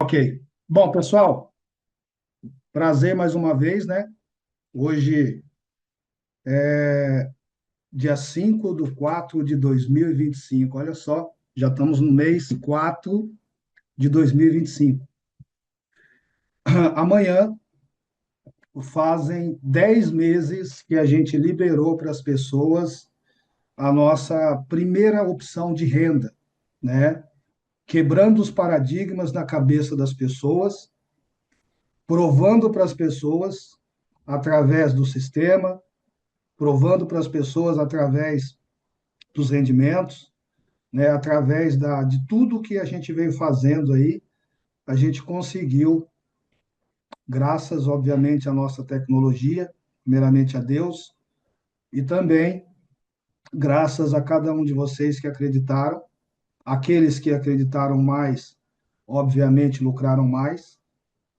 Ok. Bom, pessoal, prazer mais uma vez, né? Hoje, dia 5/4/2025. Olha só, já estamos no mês 4 de 2025. Amanhã fazem 10 meses que a gente liberou para as pessoas a nossa primeira opção de renda, né? Quebrando os paradigmas na cabeça das pessoas, provando para as pessoas através do sistema, provando para as pessoas através dos rendimentos, né, através de tudo que a gente veio fazendo aí, a gente conseguiu, graças, obviamente, à nossa tecnologia, primeiramente a Deus, e também graças a cada um de vocês que acreditaram. Aqueles que acreditaram mais, obviamente, lucraram mais.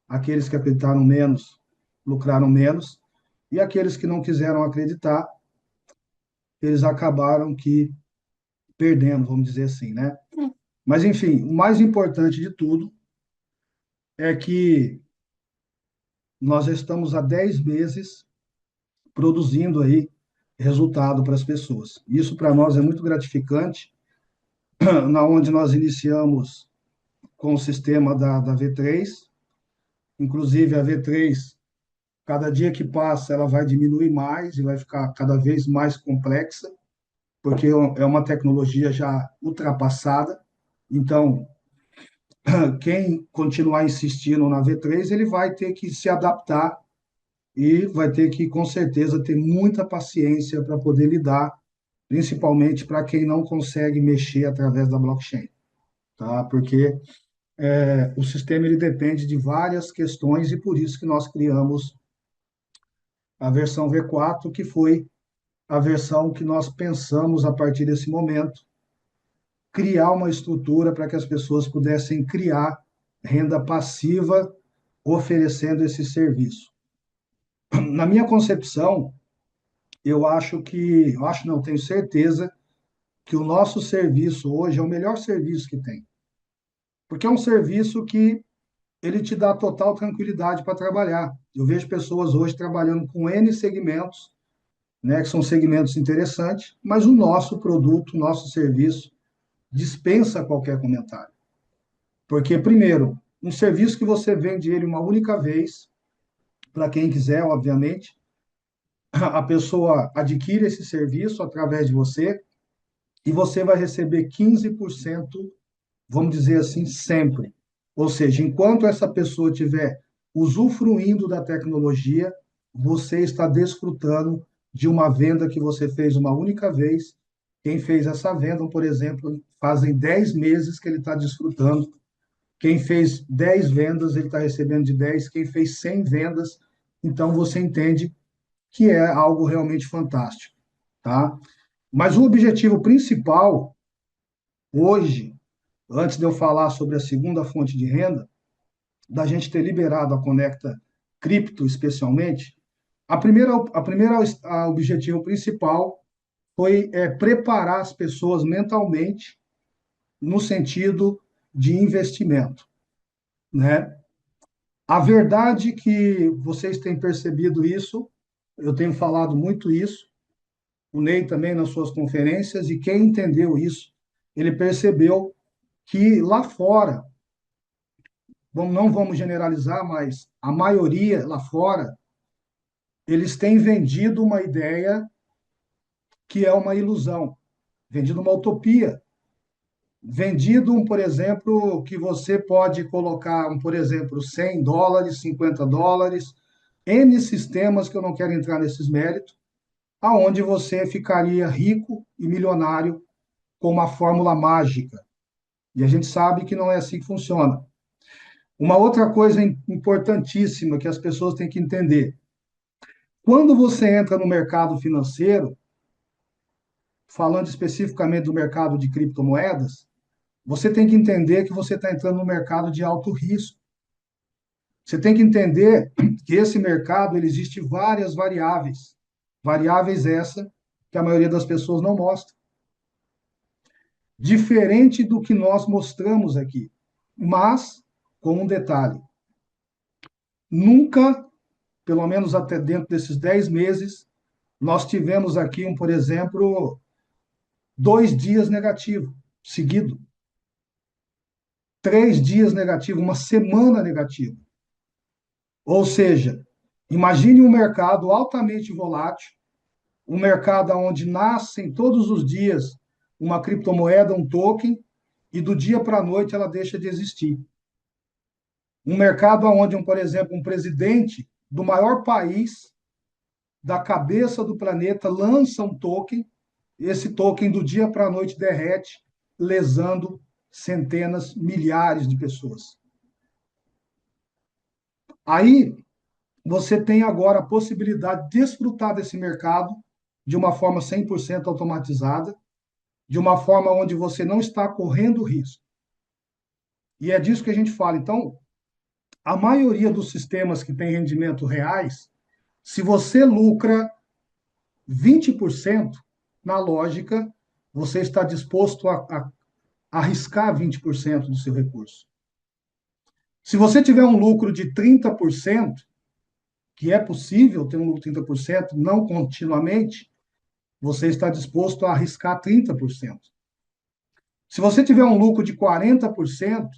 Aqueles que acreditaram menos, lucraram menos. E aqueles que não quiseram acreditar, eles acabaram que perdendo, vamos dizer assim, né? Mas, enfim, o mais importante de tudo é que nós estamos há 10 meses produzindo aí resultado para as pessoas. Isso para nós é muito gratificante, na onde nós iniciamos com o sistema da V3, inclusive a V3, cada dia que passa, ela vai diminuir mais e vai ficar cada vez mais complexa, porque é uma tecnologia já ultrapassada. Então, quem continuar insistindo na V3, ele vai ter que se adaptar e vai ter que, com certeza, ter muita paciência para poder lidar, principalmente para quem não consegue mexer através da blockchain, tá? Porque o sistema ele depende de várias questões e por isso que nós criamos a versão V4, que foi a versão que nós pensamos a partir desse momento criar uma estrutura para que as pessoas pudessem criar renda passiva oferecendo esse serviço. Na minha concepção, eu acho não, tenho certeza que o nosso serviço hoje é o melhor serviço que tem, porque é um serviço que ele te dá total tranquilidade para trabalhar. Eu vejo pessoas hoje trabalhando com N segmentos, né, que são segmentos interessantes, mas o nosso produto, o nosso serviço dispensa qualquer comentário. Porque, primeiro, um serviço que você vende ele uma única vez, para quem quiser, obviamente, a pessoa adquire esse serviço através de você e você vai receber 15%, vamos dizer assim, sempre. Ou seja, enquanto essa pessoa estiver usufruindo da tecnologia, você está desfrutando de uma venda que você fez uma única vez. Quem fez essa venda, por exemplo, fazem 10 meses que ele está desfrutando. Quem fez 10 vendas, ele está recebendo de 10. Quem fez 100 vendas, então você entende que é algo realmente fantástico, tá? Mas o objetivo principal hoje, antes de eu falar sobre a segunda fonte de renda, da gente ter liberado a Conecta Cripto especialmente, a objetivo principal foi preparar as pessoas mentalmente no sentido de investimento, né? A verdade que vocês têm percebido isso, eu tenho falado muito isso, o Ney também nas suas conferências, e quem entendeu isso, ele percebeu que lá fora, não vamos generalizar, mas a maioria lá fora, eles têm vendido uma ideia que é uma ilusão, vendido uma utopia, vendido, por exemplo, que você pode colocar, por exemplo, US$ 100, US$ 50, N sistemas que eu não quero entrar nesses méritos, aonde você ficaria rico e milionário com uma fórmula mágica. E a gente sabe que não é assim que funciona. Uma outra coisa importantíssima que as pessoas têm que entender: quando você entra no mercado financeiro, falando especificamente do mercado de criptomoedas, você tem que entender que você está entrando no mercado de alto risco. Você tem que entender que esse mercado ele existe várias variáveis, variáveis essa que a maioria das pessoas não mostra. Diferente do que nós mostramos aqui. Mas, com um detalhe: nunca, pelo menos até dentro desses 10 meses, nós tivemos aqui, por exemplo, 2 dias negativo, seguido. 3 dias negativo, uma semana negativa. Ou seja, imagine um mercado altamente volátil, um mercado onde nascem todos os dias uma criptomoeda, um token, e do dia para a noite ela deixa de existir. Um mercado onde, por exemplo, um presidente do maior país da cabeça do planeta lança um token, esse token do dia para a noite derrete, lesando centenas, milhares de pessoas. Aí você tem agora a possibilidade de desfrutar desse mercado de uma forma 100% automatizada, de uma forma onde você não está correndo risco. E é disso que a gente fala. Então, a maioria dos sistemas que tem rendimento reais, se você lucra 20%, na lógica, você está disposto a arriscar 20% do seu recurso. Se você tiver um lucro de 30%, que é possível ter um lucro de 30%, não continuamente, você está disposto a arriscar 30%. Se você tiver um lucro de 40%,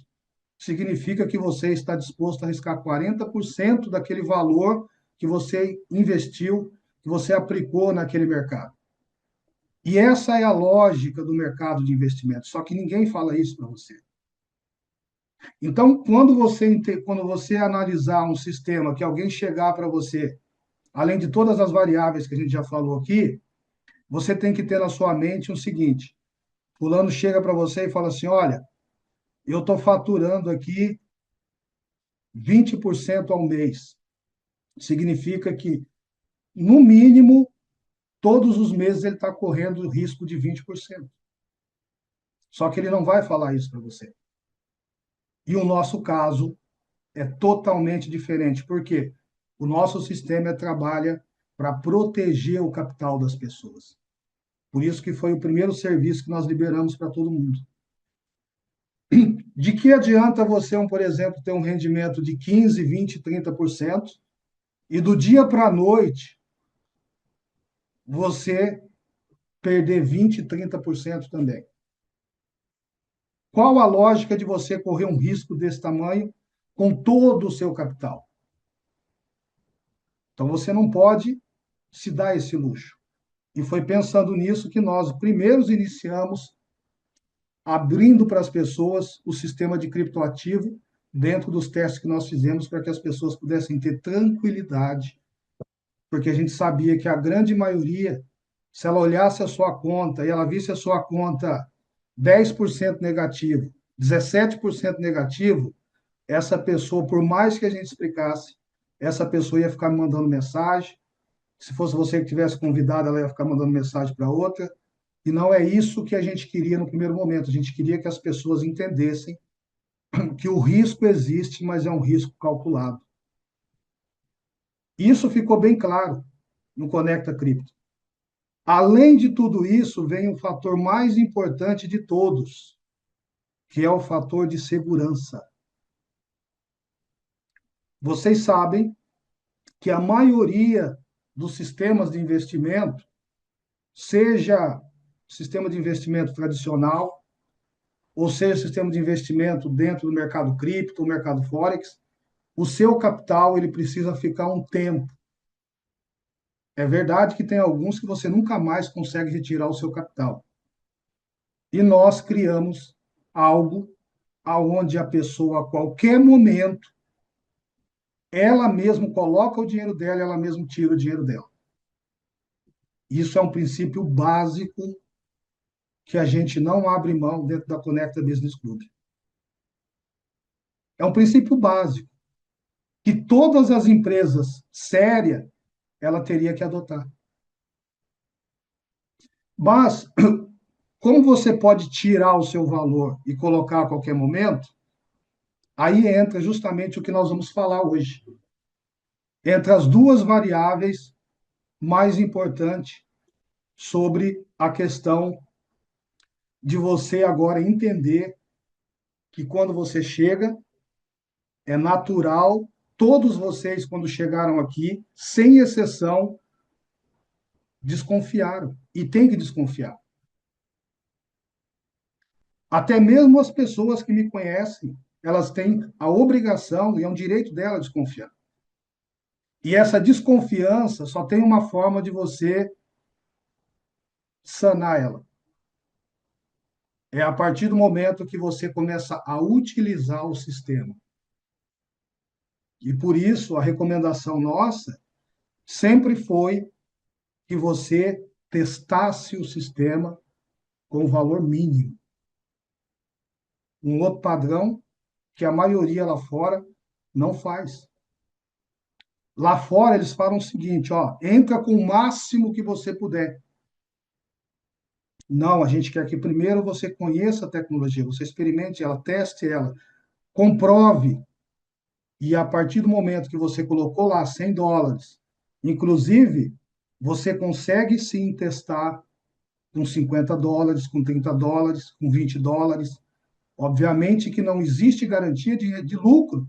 significa que você está disposto a arriscar 40% daquele valor que você investiu, que você aplicou naquele mercado. E essa é a lógica do mercado de investimento, só que ninguém fala isso para você. Então, quando você analisar um sistema que alguém chegar para você, além de todas as variáveis que a gente já falou aqui, você tem que ter na sua mente o seguinte: fulano chega para você e fala assim, olha, eu estou faturando aqui 20% ao mês. Significa que, no mínimo, todos os meses ele está correndo o risco de 20%. Só que ele não vai falar isso para você. E o nosso caso é totalmente diferente. Por quê? O nosso sistema trabalha para proteger o capital das pessoas. Por isso que foi o primeiro serviço que nós liberamos para todo mundo. De que adianta você, por exemplo, ter um rendimento de 15, 20, 30% e do dia para a noite você perder 20, 30% também? Qual a lógica de você correr um risco desse tamanho com todo o seu capital? Então você não pode se dar esse luxo. E foi pensando nisso que nós primeiros iniciamos abrindo para as pessoas o sistema de criptoativo dentro dos testes que nós fizemos para que as pessoas pudessem ter tranquilidade, porque a gente sabia que a grande maioria, se ela olhasse a sua conta e ela visse a sua conta 10% negativo, 17% negativo, essa pessoa, por mais que a gente explicasse, essa pessoa ia ficar me mandando mensagem. Se fosse você que tivesse convidado, ela ia ficar mandando mensagem para outra. E não é isso que a gente queria no primeiro momento. A gente queria que as pessoas entendessem que o risco existe, mas é um risco calculado. Isso ficou bem claro no Conecta Cripto. Além de tudo isso, vem o fator mais importante de todos, que é o fator de segurança. Vocês sabem que a maioria dos sistemas de investimento, seja sistema de investimento tradicional, ou seja, sistema de investimento dentro do mercado cripto, mercado forex, o seu capital ele precisa ficar um tempo. É verdade que tem alguns que você nunca mais consegue retirar o seu capital. E nós criamos algo aonde a pessoa, a qualquer momento, ela mesma coloca o dinheiro dela, ela mesma tira o dinheiro dela. Isso é um princípio básico que a gente não abre mão dentro da Conecta Business Club. É um princípio básico que todas as empresas sérias ela teria que adotar. Mas, como você pode tirar o seu valor e colocar a qualquer momento, aí entra justamente o que nós vamos falar hoje. Entre as duas variáveis mais importantes sobre a questão de você agora entender que quando você chega É natural, todos vocês, quando chegaram aqui, sem exceção, desconfiaram. E tem que desconfiar. Até mesmo as pessoas que me conhecem, elas têm a obrigação, e é um direito dela desconfiar. E essa desconfiança só tem uma forma de você sanar ela. É a partir do momento que você começa a utilizar o sistema. E por isso, a recomendação nossa sempre foi que você testasse o sistema com o valor mínimo. Um outro padrão que a maioria lá fora não faz. Lá fora eles falam o seguinte, ó, entra com o máximo que você puder. Não, a gente quer que primeiro você conheça a tecnologia, você experimente ela, teste ela, comprove. E a partir do momento que você colocou lá US$ 100, inclusive, você consegue sim testar com US$ 50, com US$ 30, com US$ 20. Obviamente que não existe garantia de lucro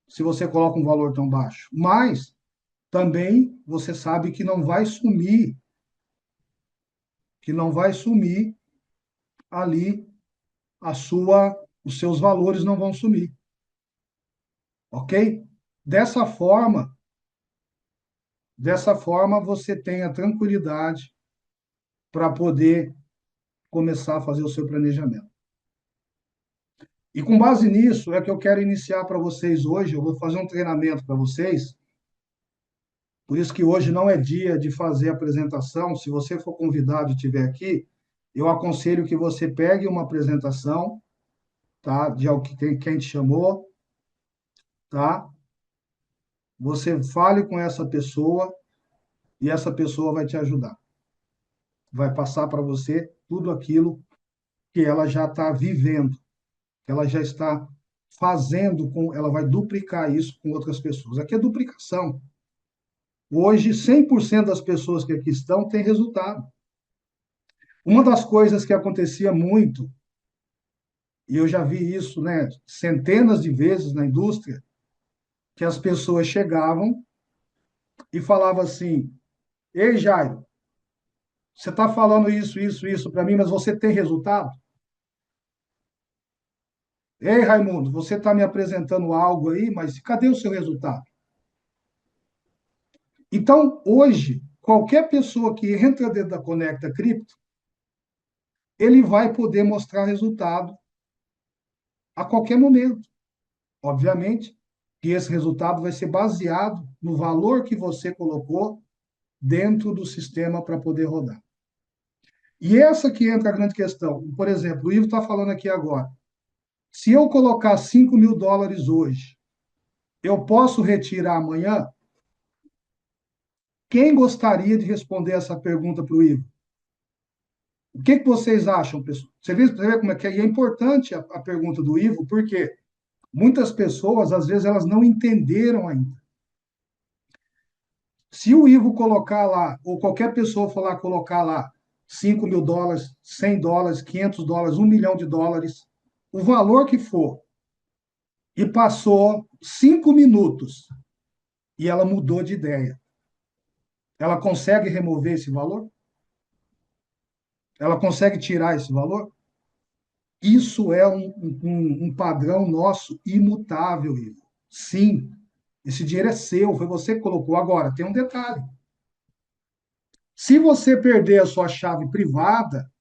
se você coloca um valor tão baixo, mas também você sabe que não vai sumir ali os seus valores não vão sumir, ok? Dessa forma, dessa forma você tem a tranquilidade para poder começar a fazer o seu planejamento. E com base nisso é que eu quero iniciar para vocês hoje, eu vou fazer um treinamento para vocês. Por isso que hoje não é dia de fazer apresentação. Se você for convidado e estiver aqui, eu aconselho que você pegue uma apresentação, tá? De quem te chamou, tá? Você fale com essa pessoa e essa pessoa vai te ajudar. Vai passar para você tudo aquilo que ela já está vivendo, que ela já está fazendo, ela vai duplicar isso com outras pessoas. Aqui é duplicação. Hoje, 100% das pessoas que aqui estão têm resultado. Uma das coisas que acontecia muito, e eu já vi isso, né, centenas de vezes na indústria, que as pessoas chegavam e falavam assim: Ei, Jairo, você está falando isso para mim, mas você tem resultado? Ei, Raimundo, você está me apresentando algo aí, mas cadê o seu resultado? Então, hoje, qualquer pessoa que entra dentro da Conecta Cripto, ele vai poder mostrar resultado a qualquer momento. Obviamente que esse resultado vai ser baseado no valor que você colocou dentro do sistema para poder rodar. E essa que entra a grande questão. Por exemplo, o Ivo está falando aqui agora. Se eu colocar US$ 5.000 hoje, eu posso retirar amanhã? Quem gostaria de responder essa pergunta para o Ivo? O que vocês acham, pessoal? Você vê como é que é? E é importante a pergunta do Ivo, porque muitas pessoas, às vezes, elas não entenderam ainda. Se o Ivo colocar lá, ou qualquer pessoa for lá colocar lá US$ 5.000, US$ 100, US$ 500, US$ 1 milhão, o valor que for, e passou 5 minutos e ela mudou de ideia, ela consegue remover esse valor? Ela consegue tirar esse valor? Isso é um padrão nosso imutável, Ivo. Sim, esse dinheiro é seu, foi você que colocou. Agora, tem um detalhe. Se você perder a sua chave privada,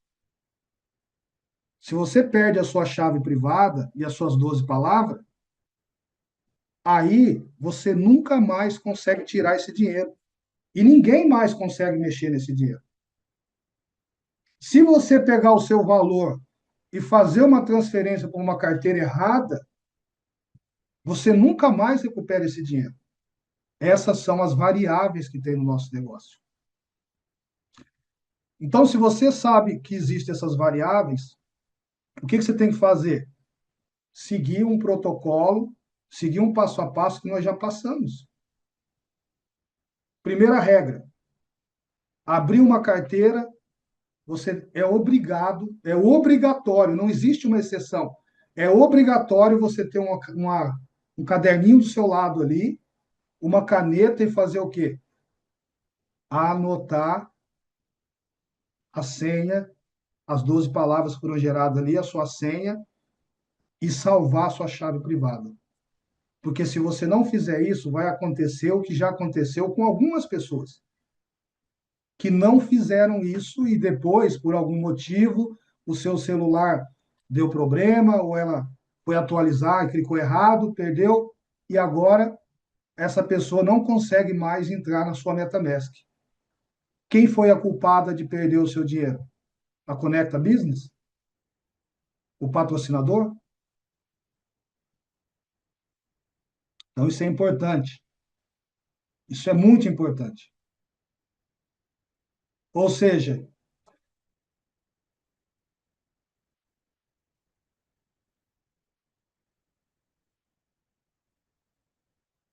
se você perde a sua chave privada e as suas 12 palavras, aí você nunca mais consegue tirar esse dinheiro. E ninguém mais consegue mexer nesse dinheiro. Se você pegar o seu valor e fazer uma transferência para uma carteira errada, você nunca mais recupera esse dinheiro. Essas são as variáveis que tem no nosso negócio. Então, se você sabe que existem essas variáveis, o que você tem que fazer? Seguir um protocolo, seguir um passo a passo que nós já passamos. Primeira regra: abrir uma carteira, você é obrigado, é obrigatório, não existe uma exceção. É obrigatório você ter um caderninho do seu lado ali, uma caneta e fazer o quê? Anotar a senha, as 12 palavras que foram geradas ali, a sua senha, e salvar a sua chave privada. Porque se você não fizer isso, vai acontecer o que já aconteceu com algumas pessoas que não fizeram isso e depois, por algum motivo, o seu celular deu problema ou ela foi atualizar e clicou errado, perdeu, e agora essa pessoa não consegue mais entrar na sua MetaMask. Quem foi a culpada de perder o seu dinheiro? A Conecta Business? O patrocinador? Então, isso é importante. Isso é muito importante. Ou seja,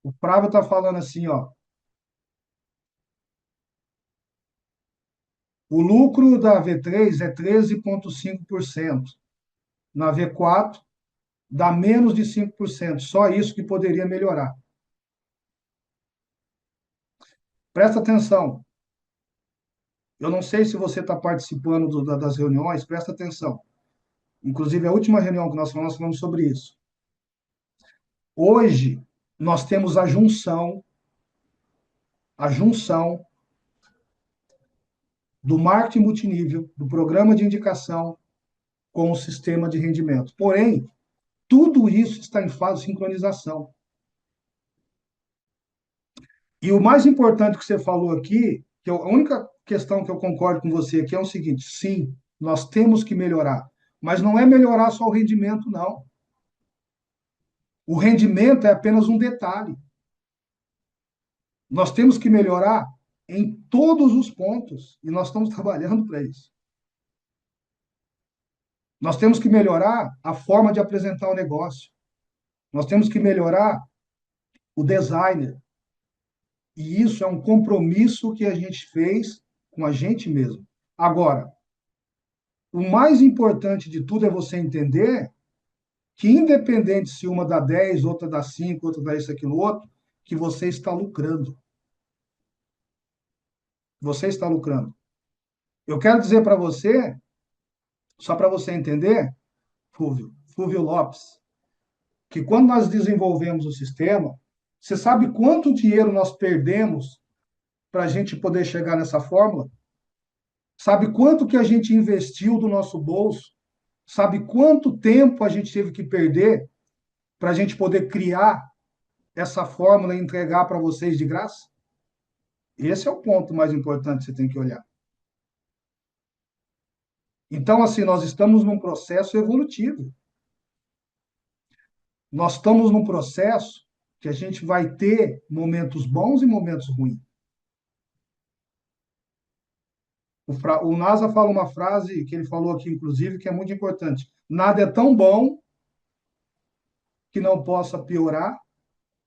o Pravo está falando assim, ó, o lucro da V3 é 13,5%. Na V4, dá menos de 5%. Só isso que poderia melhorar. Presta atenção. Eu não sei se você está participando das reuniões, presta atenção. Inclusive, a última reunião que nós falamos sobre isso. Hoje, nós temos a junção do marketing multinível, do programa de indicação com o sistema de rendimento. Porém, tudo isso está em fase de sincronização. E o mais importante que você falou aqui, que a única questão que eu concordo com você aqui é o seguinte: sim, nós temos que melhorar, mas não é melhorar só o rendimento, não. O rendimento é apenas um detalhe. Nós temos que melhorar em todos os pontos e nós estamos trabalhando para isso. Nós temos que melhorar a forma de apresentar o negócio. Nós temos que melhorar o designer. E isso é um compromisso que a gente fez com a gente mesmo. Agora, o mais importante de tudo é você entender que, independente se uma dá 10, outra dá 5, outra dá isso, aquilo, outro, que você está lucrando. Você está lucrando. Eu quero dizer para você, só para você entender, Fúvio Lopes, que quando nós desenvolvemos o sistema, você sabe quanto dinheiro nós perdemos para a gente poder chegar nessa fórmula? Sabe quanto que a gente investiu do nosso bolso? Sabe quanto tempo a gente teve que perder para a gente poder criar essa fórmula e entregar para vocês de graça? Esse é o ponto mais importante que você tem que olhar. Então, assim, nós estamos num processo evolutivo. Nós estamos num processo que a gente vai ter momentos bons e momentos ruins. O NASA fala uma frase que ele falou aqui, inclusive, que é muito importante. Nada é tão bom que não possa piorar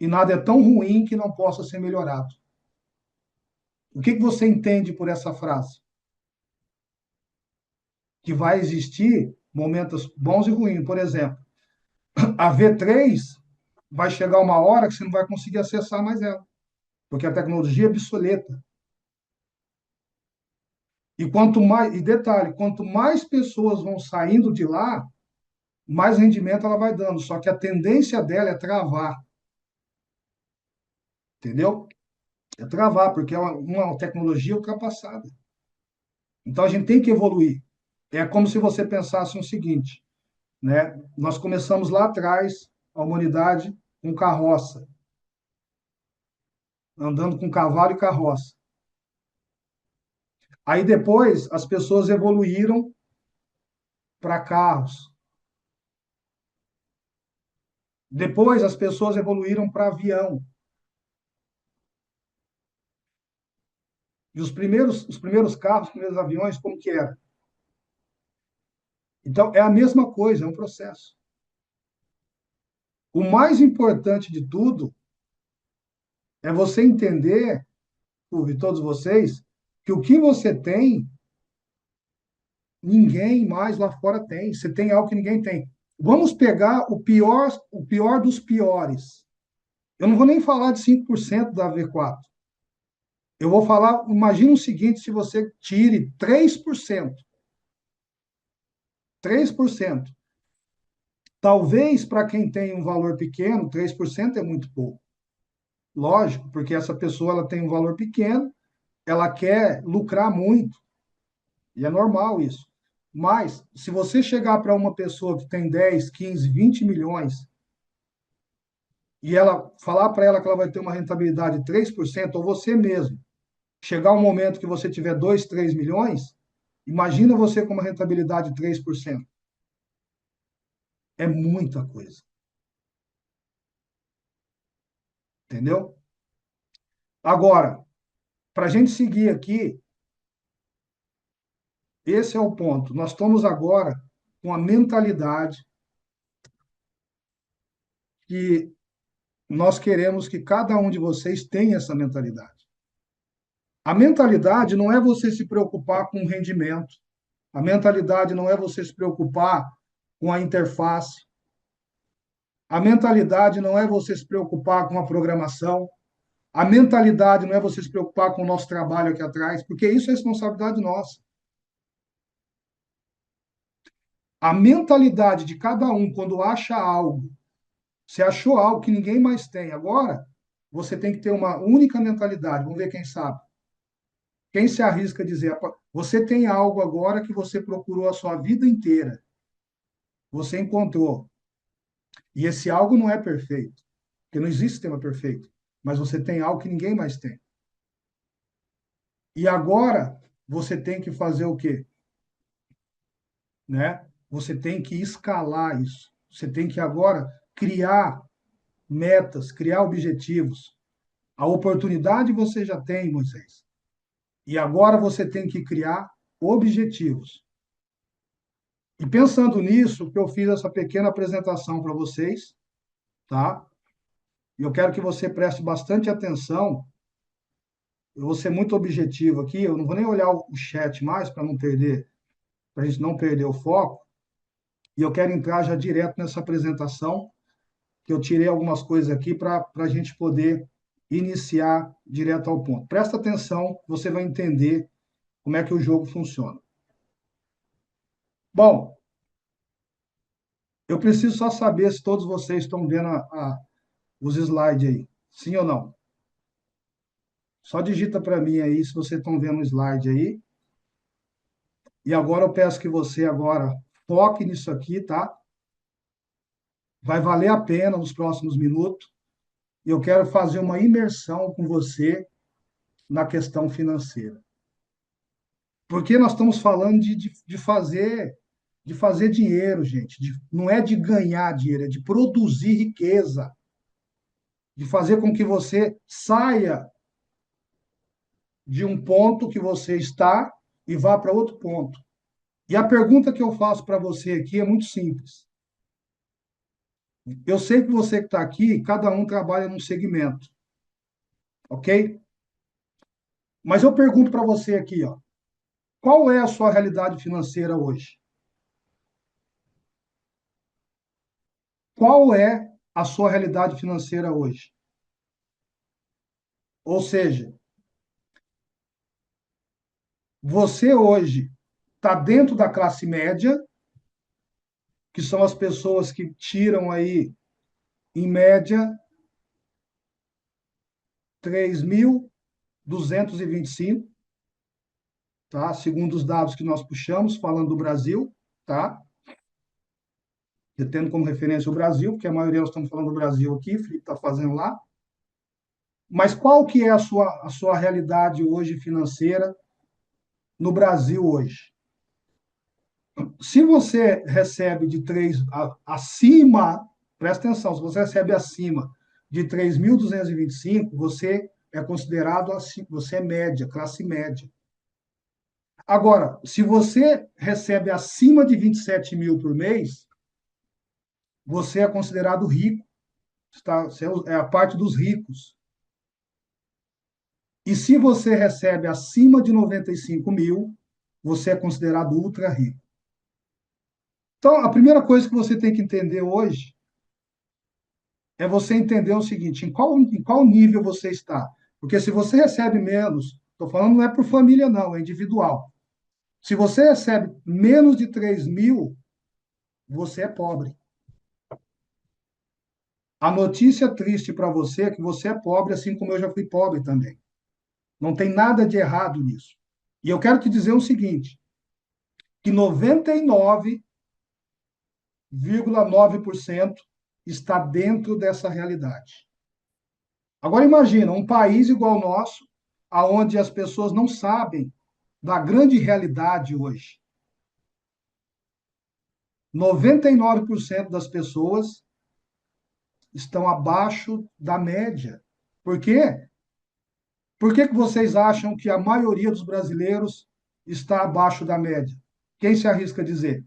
e nada é tão ruim que não possa ser melhorado. O que você entende por essa frase? Que vai existir momentos bons e ruins. Por exemplo, a V3 vai chegar uma hora que você não vai conseguir acessar mais ela, porque a tecnologia é obsoleta. E quanto mais, e detalhe, quanto mais pessoas vão saindo de lá, mais rendimento ela vai dando. Só que a tendência dela é travar, entendeu? É travar, porque é uma tecnologia ultrapassada. Então a gente tem que evoluir. É como se você pensasse o seguinte, né? Nós começamos lá atrás, a humanidade, com carroça, andando com cavalo e carroça. Aí depois as pessoas evoluíram para carros. Depois as pessoas evoluíram para avião. E os primeiros carros, os primeiros aviões, como que era? Então, é a mesma coisa, é um processo. O mais importante de tudo é você entender, por todos vocês, que o que você tem, ninguém mais lá fora tem. Você tem algo que ninguém tem. Vamos pegar o pior dos piores. Eu não vou nem falar de 5% da V4. Eu vou falar, imagina o seguinte, se você tire 3%, 3%. Talvez para quem tem um valor pequeno, 3% é muito pouco. Lógico, porque essa pessoa ela tem um valor pequeno, ela quer lucrar muito, e é normal isso. Mas, se você chegar para uma pessoa que tem 10, 15, 20 milhões e ela falar para ela que ela vai ter uma rentabilidade de 3%, ou você mesmo, chegar um momento que você tiver 2, 3 milhões, imagina você com uma rentabilidade de 3%. É muita coisa, entendeu? Agora, para a gente seguir aqui, esse é o ponto. Nós estamos agora com a mentalidade que nós queremos que cada um de vocês tenha essa mentalidade. A mentalidade não é você se preocupar com o rendimento. A mentalidade não é você se preocupar com a interface. A mentalidade não é você se preocupar com a programação. A mentalidade não é você se preocupar com o nosso trabalho aqui atrás, porque isso é responsabilidade nossa. A mentalidade de cada um, quando acha algo, você achou algo que ninguém mais tem. Agora, você tem que ter uma única mentalidade. Vamos ver quem sabe. Quem se arrisca a dizer, você tem algo agora que você procurou a sua vida inteira. Você encontrou. E esse algo não é perfeito, porque não existe sistema perfeito. Mas você tem algo que ninguém mais tem. E agora, você tem que fazer o quê? Né? Você tem que escalar isso. Você tem que agora criar metas, criar objetivos. A oportunidade você já tem, Moisés. E agora você tem que criar objetivos. E pensando nisso, que eu fiz essa pequena apresentação para vocês, tá? E eu quero que você preste bastante atenção. Eu vou ser muito objetivo aqui, eu não vou nem olhar o chat mais para não perder, para a gente não perder o foco. E eu quero entrar já direto nessa apresentação, que eu tirei algumas coisas aqui para a gente poder iniciar direto ao ponto. Presta atenção, você vai entender como é que o jogo funciona. Bom, eu preciso só saber se todos vocês estão vendo os slides aí. Sim ou não? Só digita para mim aí se vocês estão vendo o slide aí. E agora eu peço que você agora foque nisso aqui, tá? Vai valer a pena nos próximos minutos. E eu quero fazer uma imersão com você na questão financeira. Porque nós estamos falando de fazer dinheiro, gente. Não é de ganhar dinheiro, é de produzir riqueza. De fazer com que você saia de um ponto que você está e vá para outro ponto. E a pergunta que eu faço para você aqui é muito simples. Eu sei que você que está aqui, cada um trabalha num segmento, ok? Mas eu pergunto para você aqui, ó, qual é a sua realidade financeira hoje? Qual é a sua realidade financeira hoje? Ou seja, você hoje está dentro da classe média, que são as pessoas que tiram aí, em média, 3.225, tá? Segundo os dados que nós puxamos, falando do Brasil, tá? Tendo como referência o Brasil, porque a maioria nós estamos falando do Brasil aqui, o Felipe está fazendo lá. Mas qual que é a sua realidade hoje financeira no Brasil hoje? Se você recebe de 3 acima, presta atenção, se você recebe acima de 3.225, você é considerado assim, você é média, classe média. Agora, se você recebe acima de 27 mil por mês, você é considerado rico, você é a parte dos ricos. E se você recebe acima de 95 mil, você é considerado ultra rico. Então, a primeira coisa que você tem que entender hoje é você entender o seguinte: em qual nível você está. Porque se você recebe menos, estou falando não é por família, não, é individual. Se você recebe menos de 3.000, você é pobre. A notícia triste para você é que você é pobre, assim como eu já fui pobre também. Não tem nada de errado nisso. E eu quero te dizer o seguinte, que 99,9% está dentro dessa realidade. Agora imagina, um país igual o nosso, aonde as pessoas não sabem da grande realidade hoje. 99% das pessoas estão abaixo da média. Por quê? Por que que vocês acham que a maioria dos brasileiros está abaixo da média? Quem se arrisca a dizer?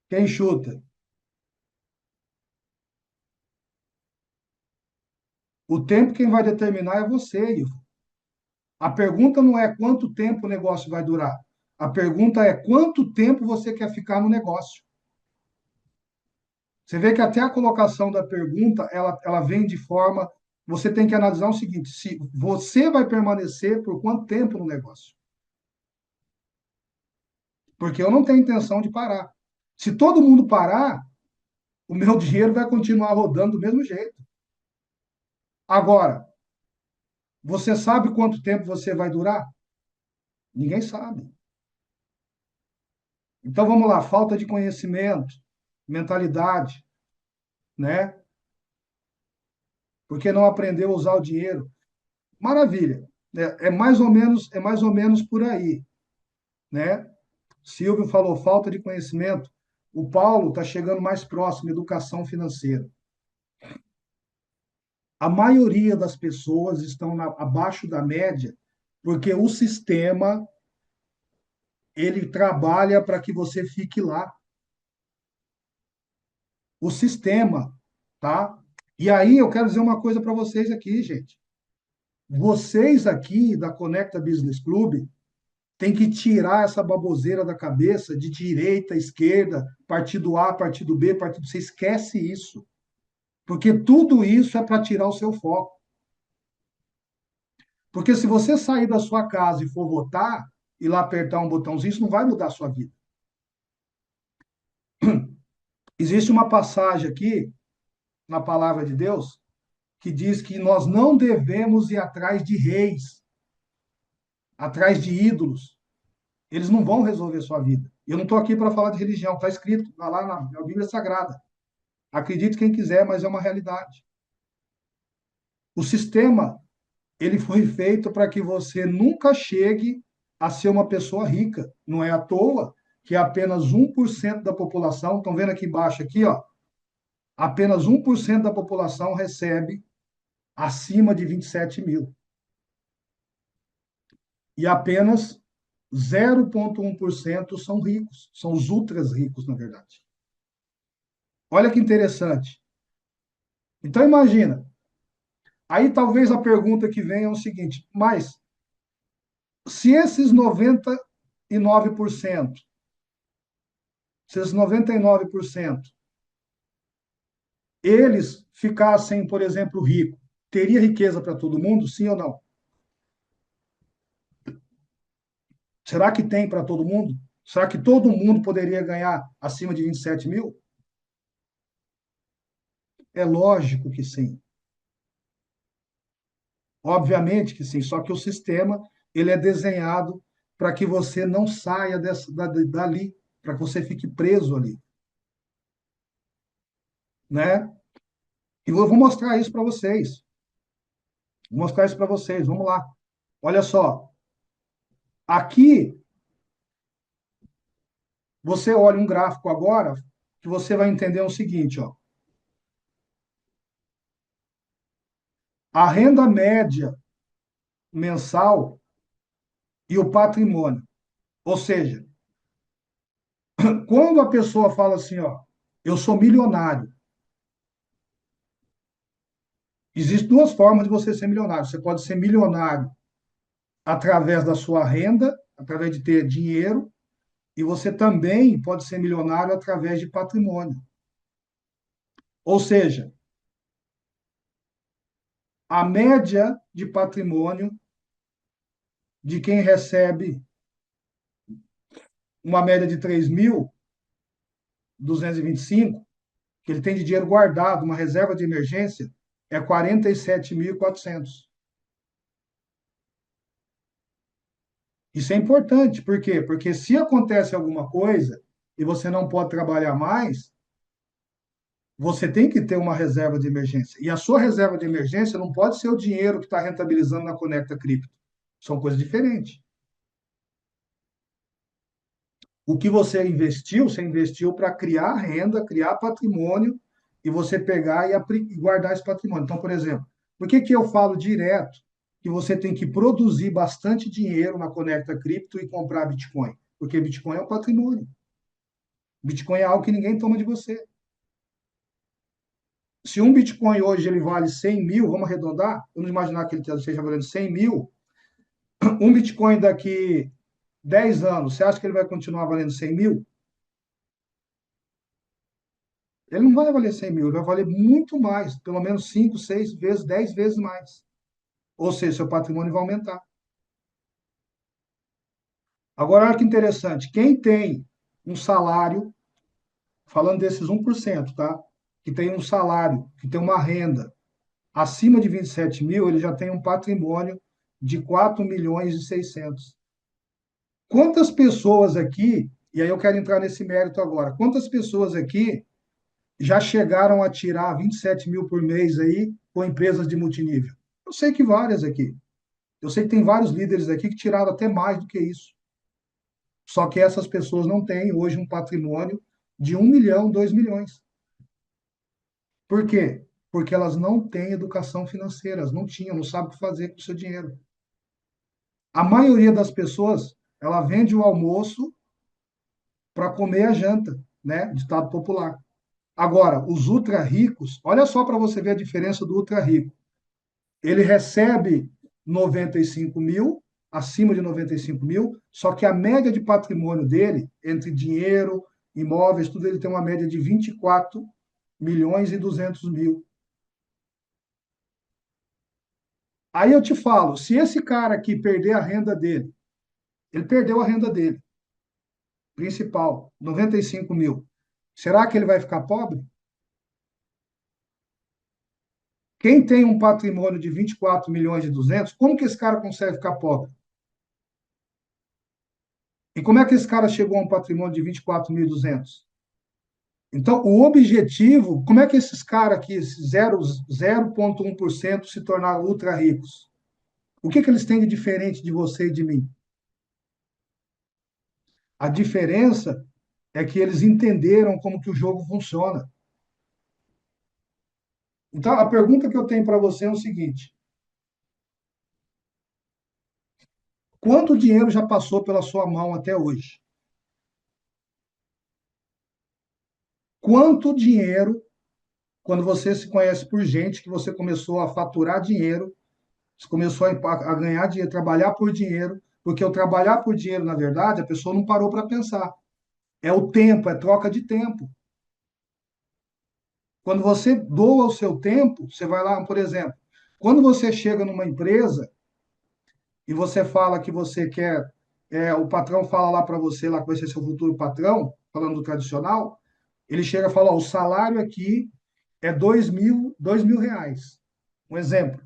Quem chuta? O tempo quem vai determinar é você, Ivo. A pergunta não é quanto tempo o negócio vai durar. A pergunta é quanto tempo você quer ficar no negócio. Você vê que até a colocação da pergunta, ela vem de forma. Você tem que analisar o seguinte: se você vai permanecer por quanto tempo no negócio? Porque eu não tenho intenção de parar. Se todo mundo parar, o meu dinheiro vai continuar rodando do mesmo jeito. Agora, você sabe quanto tempo você vai durar? Ninguém sabe. Então vamos lá, falta de conhecimento, mentalidade, né? Porque não aprendeu a usar o dinheiro. Maravilha. É mais ou menos por aí, né? Silvio falou falta de conhecimento. O Paulo está chegando mais próximo, educação financeira. A maioria das pessoas estão abaixo da média porque o sistema ele trabalha para que você fique lá. O sistema, tá? E aí eu quero dizer uma coisa para vocês aqui, gente. Vocês aqui da Conecta Business Club têm que tirar essa baboseira da cabeça de direita, esquerda, partido A, partido B, partido C. Esquece isso. Porque tudo isso é para tirar o seu foco. Porque se você sair da sua casa e for votar, e lá apertar um botãozinho, isso não vai mudar a sua vida. Existe uma passagem aqui na palavra de Deus que diz que nós não devemos ir atrás de reis, atrás de ídolos. Eles não vão resolver sua vida. Eu não estou aqui para falar de religião, está escrito lá na Bíblia Sagrada. Acredite quem quiser, mas é uma realidade. O sistema ele foi feito para que você nunca chegue a ser uma pessoa rica. Não é à toa que apenas 1% da população, estão vendo aqui embaixo aqui, ó, apenas 1% da população recebe acima de 27.000. E apenas 0,1% são ricos, são os ultras ricos, na verdade. Olha que interessante. Então imagina, aí talvez a pergunta que vem é o seguinte, mas se esses 99%, se esses 99%, eles ficassem, por exemplo, ricos, teria riqueza para todo mundo, sim ou não? Será que tem para todo mundo? Será que todo mundo poderia ganhar acima de 27.000? É lógico que sim. Obviamente que sim, só que o sistema ele é desenhado para que você não saia dali, para que você fique preso ali, né? E eu vou mostrar isso para vocês. Vou mostrar isso para vocês. Vamos lá. Olha só. Aqui você olha um gráfico agora que você vai entender o seguinte, ó. A renda média mensal e o patrimônio. Ou seja, quando a pessoa fala assim, ó, eu sou milionário, existem duas formas de você ser milionário. Você pode ser milionário através da sua renda, através de ter dinheiro, E você também pode ser milionário através de patrimônio. Ou seja, a média de patrimônio de quem recebe uma média de 3.225, que ele tem de dinheiro guardado, uma reserva de emergência, é 47.400. Isso é importante, por quê? Porque se acontece alguma coisa e você não pode trabalhar mais, você tem que ter uma reserva de emergência. E a sua reserva de emergência não pode ser o dinheiro que está rentabilizando na Conecta Cripto. São coisas diferentes. O que você investiu para criar renda, criar patrimônio e você pegar e guardar esse patrimônio. Então, por exemplo, por que que eu falo direto que você tem que produzir bastante dinheiro na Conecta Cripto e comprar Bitcoin? Porque Bitcoin é um patrimônio. Bitcoin é algo que ninguém toma de você. Se um Bitcoin hoje ele vale 100 mil, vamos arredondar, vamos imaginar que ele esteja valendo 100 mil, um Bitcoin daqui 10 anos, você acha que ele vai continuar valendo 100 mil? Ele não vai valer 100 mil, ele vai valer muito mais, pelo menos 5, 6 vezes, 10 vezes mais. Ou seja, seu patrimônio vai aumentar. Agora, olha que interessante, quem tem um salário, falando desses 1%, tá? Que tem um salário, que tem uma renda acima de 27 mil, ele já tem um patrimônio de 4 milhões e 600. Quantas pessoas aqui, e aí eu quero entrar nesse mérito agora, quantas pessoas aqui já chegaram a tirar 27 mil por mês aí com empresas de multinível? Eu sei que várias aqui. Eu sei que tem vários líderes aqui que tiraram até mais do que isso. Só que essas pessoas não têm hoje um patrimônio de 1 milhão, 2 milhões. Por quê? Porque elas não têm educação financeira, elas não tinham, não sabem o que fazer com o seu dinheiro. A maioria das pessoas, ela vende o almoço para comer a janta, né? Ditado popular. Agora, os ultra ricos, olha só para você ver a diferença do ultra rico. Ele recebe 95 mil, acima de 95 mil, só que a média de patrimônio dele, entre dinheiro, imóveis, tudo, ele tem uma média de 24 milhões e 200 mil. Aí eu te falo, se esse cara aqui perder a renda dele, ele perdeu a renda dele, principal, 95 mil. Será que ele vai ficar pobre? Quem tem um patrimônio de 24 milhões e 200, como que esse cara consegue ficar pobre? E como é que esse cara chegou a um patrimônio de 24.200? Então, o objetivo, como é que esses caras aqui, esses 0,1%, se tornaram ultra ricos? O que que eles têm de diferente de você e de mim? A diferença é que eles entenderam como que o jogo funciona. Então, a pergunta que eu tenho para você é o seguinte: quanto dinheiro já passou pela sua mão até hoje? Quanto dinheiro, quando você se conhece por gente, que você começou a faturar dinheiro, você começou a ganhar dinheiro, trabalhar por dinheiro, porque o trabalhar por dinheiro, na verdade, a pessoa não parou para pensar. É o tempo, é troca de tempo. Quando você doa o seu tempo, você vai lá, por exemplo, quando você chega numa empresa e você fala que você quer, o patrão fala lá para você, lá que vai ser seu futuro patrão, falando do tradicional, ele chega e fala, ó, o salário aqui é 2.000 reais. Um exemplo.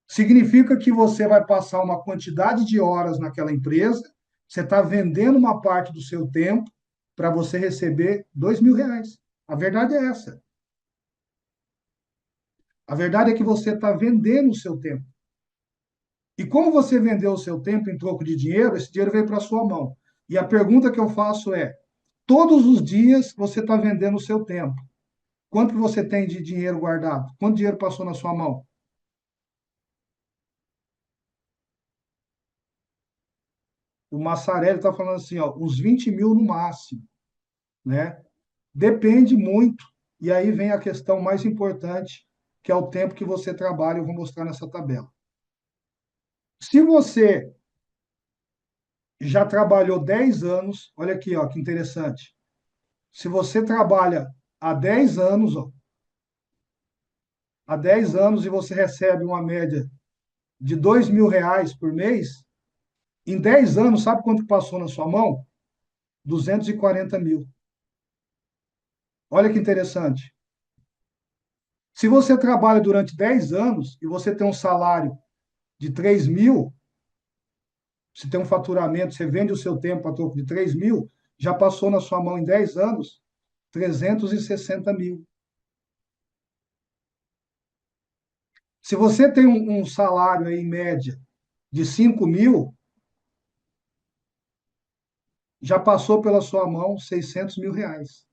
Significa que você vai passar uma quantidade de horas naquela empresa, você está vendendo uma parte do seu tempo para você receber 2.000 reais. A verdade é essa. A verdade é que você está vendendo o seu tempo. E como você vendeu o seu tempo em troco de dinheiro, esse dinheiro veio para a sua mão. E a pergunta que eu faço é: todos os dias você está vendendo o seu tempo. Quanto que você tem de dinheiro guardado? Quanto dinheiro passou na sua mão? O Massarelli está falando assim, ó, uns 20 mil no máximo, né? Depende muito. E aí vem a questão mais importante, que é o tempo que você trabalha. Eu vou mostrar nessa tabela. Se você já trabalhou 10 anos, olha aqui, ó, que interessante. Se você trabalha há 10 anos, ó, há 10 anos e você recebe uma média de R$ 2.000 por mês, em 10 anos, sabe quanto passou na sua mão? 240 mil. Olha que interessante. Se você trabalha durante 10 anos e você tem um salário de 3.000, você tem um faturamento, você vende o seu tempo a troco de 3.000, já passou na sua mão em 10 anos 360 mil. Se você tem um salário aí, em média de 5.000, já passou pela sua mão R$ 600.000.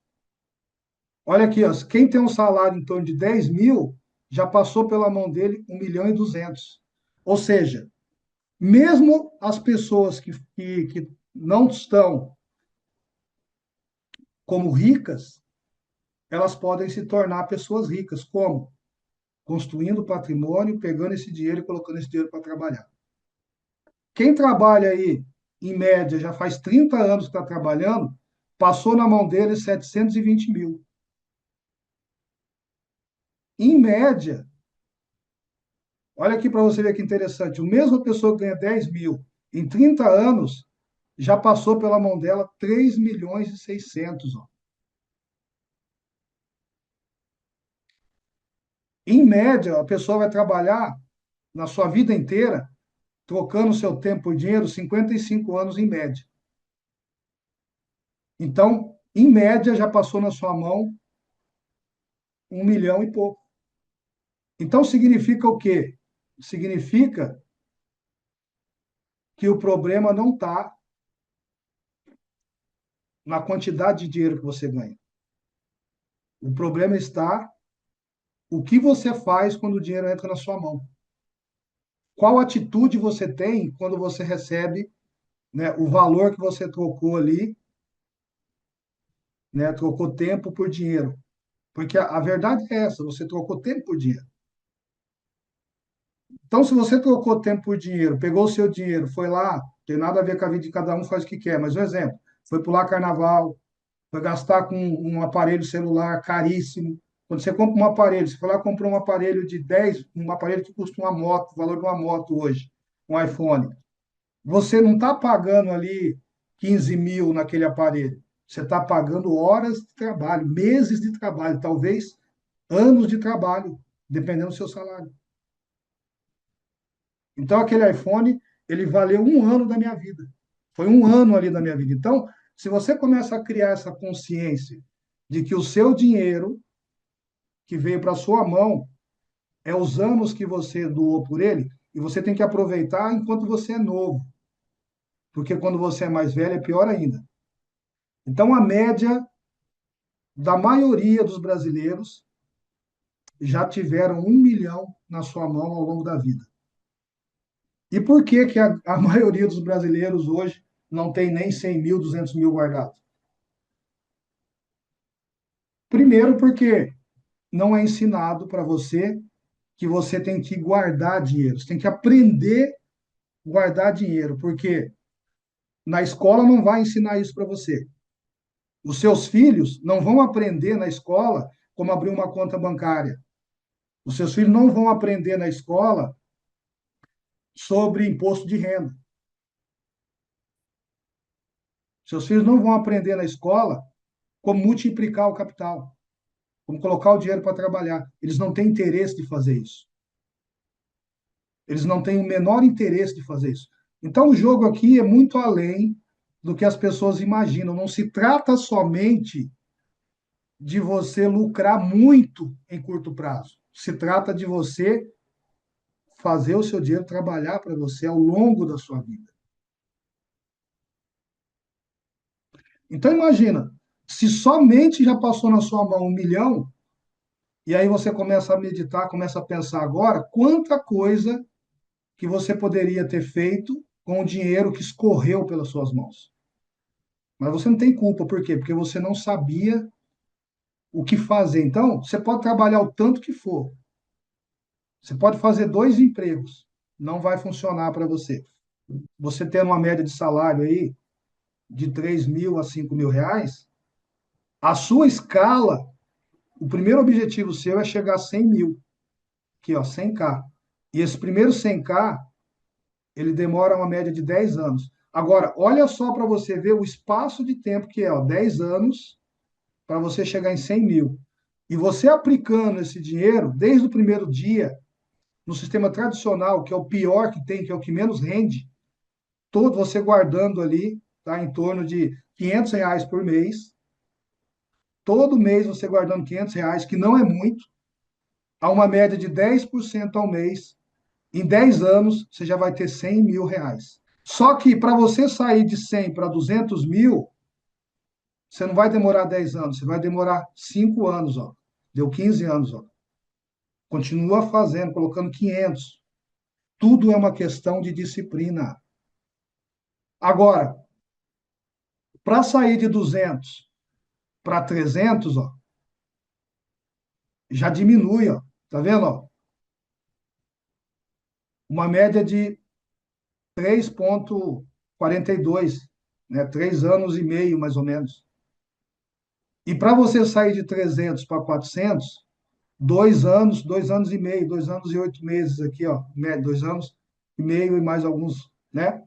Olha aqui, ó, quem tem um salário em torno de 10.000, já passou pela mão dele 1.200.000. Ou seja, mesmo as pessoas que não estão como ricas, elas podem se tornar pessoas ricas. Como? Construindo patrimônio, pegando esse dinheiro e colocando esse dinheiro para trabalhar. Quem trabalha aí, em média, já faz 30 anos que está trabalhando, passou na mão dele 720 mil. Em média, olha aqui para você ver que interessante, a mesma pessoa que ganha 10.000 em 30 anos, já passou pela mão dela 3.600.000. Ó. Em média, a pessoa vai trabalhar na sua vida inteira, trocando seu tempo por dinheiro, 55 anos em média. Então, em média, já passou na sua mão 1 milhão e pouco. Então, significa o quê? Significa que o problema não está na quantidade de dinheiro que você ganha. O problema está o que você faz quando o dinheiro entra na sua mão. Qual atitude você tem quando você recebe, né, o valor que você trocou ali, né, trocou tempo por dinheiro. Porque a verdade é essa, você trocou tempo por dinheiro. Então, se você trocou tempo por dinheiro, pegou o seu dinheiro, foi lá, tem nada a ver com a vida de cada um, faz o que quer, mas um exemplo, foi pular carnaval, foi gastar com um aparelho celular caríssimo. Quando você compra um aparelho, você foi lá e comprou um aparelho de 10, um aparelho que custa uma moto, o valor de uma moto hoje, um iPhone. Você não está pagando ali 15 mil naquele aparelho. Você está pagando horas de trabalho, meses de trabalho, talvez anos de trabalho, dependendo do seu salário. Então, aquele iPhone, ele valeu um ano da minha vida. Foi um ano ali da minha vida. Então, se você começa a criar essa consciência de que o seu dinheiro que veio para sua mão é os anos que você doou por ele, e você tem que aproveitar enquanto você é novo, porque quando você é mais velho é pior ainda. Então, a média da maioria dos brasileiros já tiveram 1 milhão na sua mão ao longo da vida. E por que que a maioria dos brasileiros hoje não tem nem 100 mil, 200 mil guardados? Primeiro, porque não é ensinado para você que você tem que guardar dinheiro. Você tem que aprender a guardar dinheiro, porque na escola não vai ensinar isso para você. Os seus filhos não vão aprender na escola como abrir uma conta bancária. Os seus filhos não vão aprender na escola sobre imposto de renda. Seus filhos não vão aprender na escola como multiplicar o capital, como colocar o dinheiro para trabalhar. Eles não têm interesse de fazer isso. Eles não têm o menor interesse de fazer isso. Então, o jogo aqui é muito além do que as pessoas imaginam. Não se trata somente de você lucrar muito em curto prazo. Se trata de você fazer o seu dinheiro trabalhar para você ao longo da sua vida. Então, imagina, se somente já passou na sua mão 1 milhão, e aí você começa a meditar, começa a pensar agora, quanta coisa que você poderia ter feito com o dinheiro que escorreu pelas suas mãos. Mas você não tem culpa, por quê? Porque você não sabia o que fazer. Então, você pode trabalhar o tanto que for. Você pode fazer 2 empregos. Não vai funcionar para você. você tendo uma média de salário aí de 3 mil a 5 mil reais, a sua escala, o primeiro objetivo seu é chegar a 100 mil, aqui, ó, 100K. E esse primeiro 100K, ele demora uma média de 10 anos. Agora, olha só para você ver o espaço de tempo que é, ó, 10 anos para você chegar em 100 mil. E você aplicando esse dinheiro desde o primeiro dia, no sistema tradicional, que é o pior que tem, que é o que menos rende, todo você guardando ali, tá, em torno de R$ 500 por mês, todo mês você guardando R$ 500, que não é muito, a uma média de 10% ao mês, em 10 anos você já vai ter R$ 100 mil. Só que para você sair de 100 para 200 mil, você não vai demorar 10 anos, você vai demorar 5 anos, ó. Deu 15 anos, ó. Continua fazendo, colocando 500. Tudo é uma questão de disciplina. Agora, para sair de 200 para 300, ó, já diminui, ó. Tá vendo, ó? Uma média de 3,42, né? 3 anos e meio, mais ou menos. E para você sair de 300 para 400, 2 anos, 2 anos e meio, 2 anos e 8 meses aqui, ó, né? 2 anos e meio e mais alguns, né?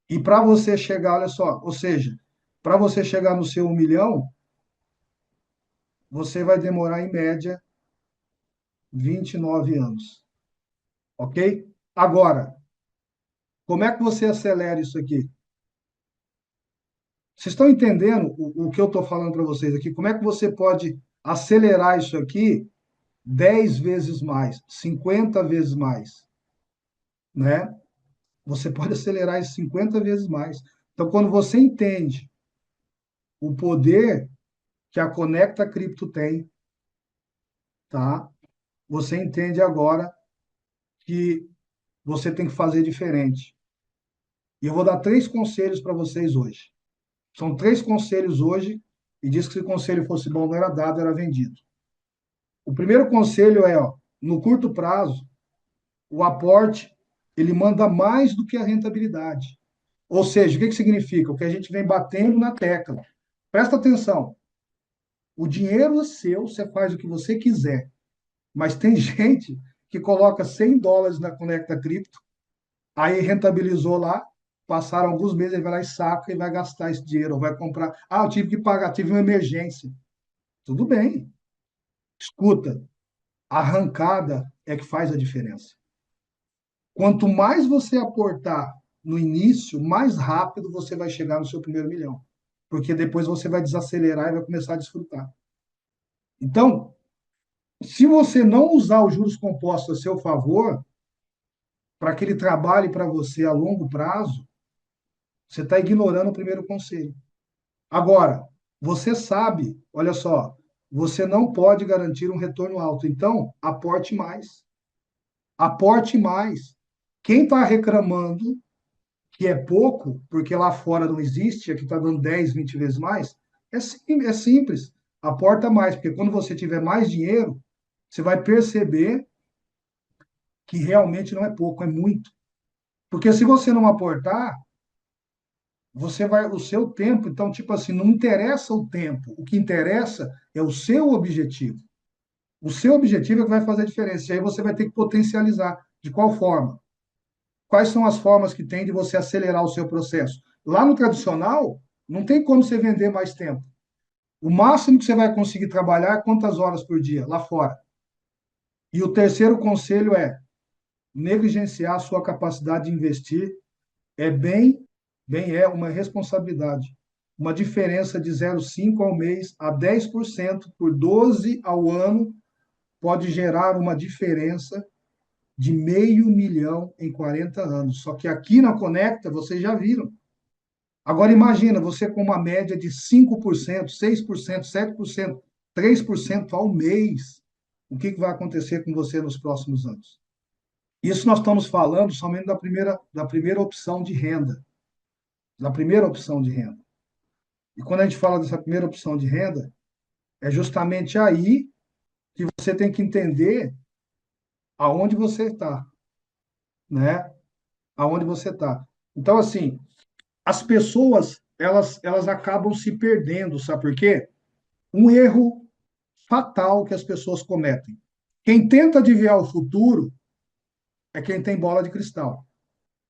E para você chegar, olha só, ou seja, para você chegar no seu 1 milhão, você vai demorar em média 29 anos, ok? Agora, como é que você acelera isso aqui? Vocês estão entendendo o que eu estou falando para vocês aqui? Como é que você pode acelerar isso aqui 10 vezes mais, 50 vezes mais, né? Você pode acelerar isso 50 vezes mais. Então, quando você entende o poder que a Conecta Cripto tem, tá? Você entende agora que você tem que fazer diferente. E eu vou dar 3 conselhos para vocês hoje. São 3 conselhos hoje, e diz que se o conselho fosse bom, não era dado, era vendido. O primeiro conselho é, ó, no curto prazo, o aporte, ele manda mais do que a rentabilidade. Ou seja, o que que significa? O que a gente vem batendo na tecla. Presta atenção. O dinheiro é seu, você faz o que você quiser. Mas tem gente que coloca US$ 100 na Conecta Cripto, aí rentabilizou lá, passaram alguns meses, ele vai lá e saca e vai gastar esse dinheiro, ou vai comprar. Ah, eu tive que pagar, tive uma emergência. Tudo bem. Escuta, a arrancada é que faz a diferença. Quanto mais você aportar no início, mais rápido você vai chegar no seu primeiro milhão. Porque depois você vai desacelerar e vai começar a desfrutar. Então, se você não usar os juros compostos a seu favor, para que ele trabalhe para você a longo prazo, você está ignorando o primeiro conselho. Agora, você sabe, olha só, você não pode garantir um retorno alto. Então, aporte mais. Aporte mais. Quem está reclamando que é pouco, porque lá fora não existe, aqui está dando 10, 20 vezes mais, é simples. Aporta mais, porque quando você tiver mais dinheiro, você vai perceber que realmente não é pouco, é muito. Porque se você não aportar, você vai, o seu tempo, então, tipo assim, não interessa o tempo, o que interessa é o seu objetivo. O seu objetivo é que vai fazer a diferença. E aí você vai ter que potencializar. De qual forma? Quais são as formas que tem de você acelerar o seu processo? Lá no tradicional, não tem como você vender mais tempo. O máximo que você vai conseguir trabalhar é quantas horas por dia lá fora. E o terceiro conselho é negligenciar a sua capacidade de investir é bem é uma responsabilidade. Uma diferença de 0,5 ao mês a 10% por 12 ao ano pode gerar uma diferença de meio milhão em 40 anos. Só que aqui na Conecta, vocês já viram. Agora imagina você com uma média de 5%, 6%, 7%, 3% ao mês. O que vai acontecer com você nos próximos anos? Isso nós estamos falando somente da primeira opção de renda. Da primeira opção de renda. E quando a gente fala dessa primeira opção de renda, é justamente aí que você tem que entender aonde você está, né? aonde você está. Então, assim, as pessoas, elas acabam se perdendo, sabe por quê? Um erro fatal que as pessoas cometem. Quem tenta adivinhar o futuro é quem tem bola de cristal.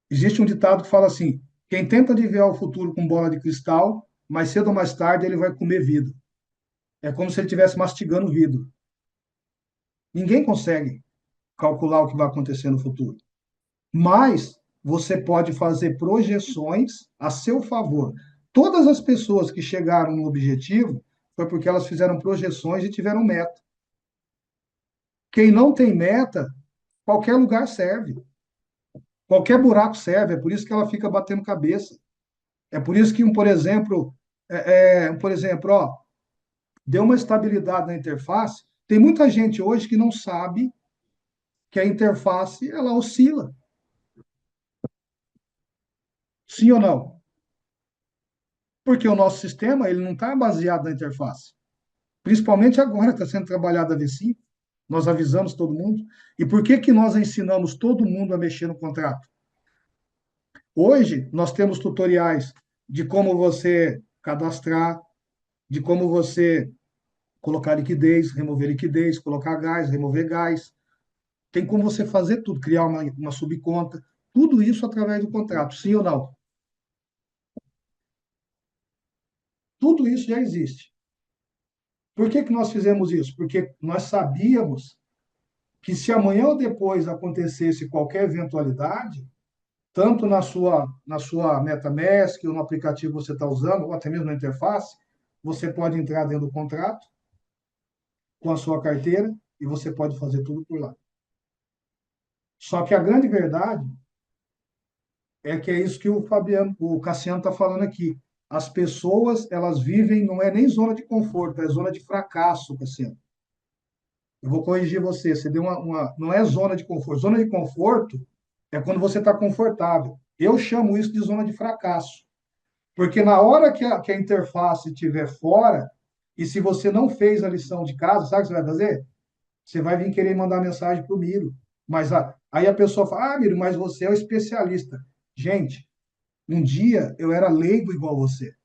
Existe um ditado que fala assim: quem tenta adivinhar o futuro com bola de cristal, mais cedo ou mais tarde ele vai comer vidro. É como se ele estivesse mastigando vidro. Ninguém consegue calcular o que vai acontecer no futuro. Mas você pode fazer projeções a seu favor. Todas as pessoas que chegaram no objetivo foi porque elas fizeram projeções e tiveram meta. Quem não tem meta, qualquer lugar serve. Qualquer buraco serve. É por isso que ela fica batendo cabeça. É por isso que, por exemplo, ó, deu uma estabilidade na interface. Tem muita gente hoje que não sabe que a interface ela oscila. Sim ou não? Porque o nosso sistema ele não está baseado na interface. Principalmente agora está sendo trabalhado a V5. Nós avisamos todo mundo. E por que que nós ensinamos todo mundo a mexer no contrato? Hoje nós temos tutoriais de como você cadastrar, de como você colocar liquidez, colocar gás, remover gás. Tem como você fazer tudo, criar uma subconta, tudo isso através do contrato, sim ou não? Tudo isso já existe. Por que que nós fizemos isso? Porque nós sabíamos que se amanhã ou depois acontecesse qualquer eventualidade, tanto na sua MetaMask ou no aplicativo que você está usando, ou até mesmo na interface, você pode entrar dentro do contrato com a sua carteira e você pode fazer tudo por lá. Só que a grande verdade é que é isso que o Cassiano está falando aqui. As pessoas, elas vivem, não é nem zona de conforto, é zona de fracasso, Cassiano. Eu vou corrigir você, você deu não é zona de conforto. Zona de conforto é quando você está confortável. Eu chamo isso de zona de fracasso. Porque na hora que a interface estiver fora, e se você não fez a lição de casa, sabe o que você vai fazer? Você vai vir querer mandar mensagem para o Miro. Mas aí a pessoa fala, Miro, mas você é o especialista. Gente, um dia eu era leigo igual você.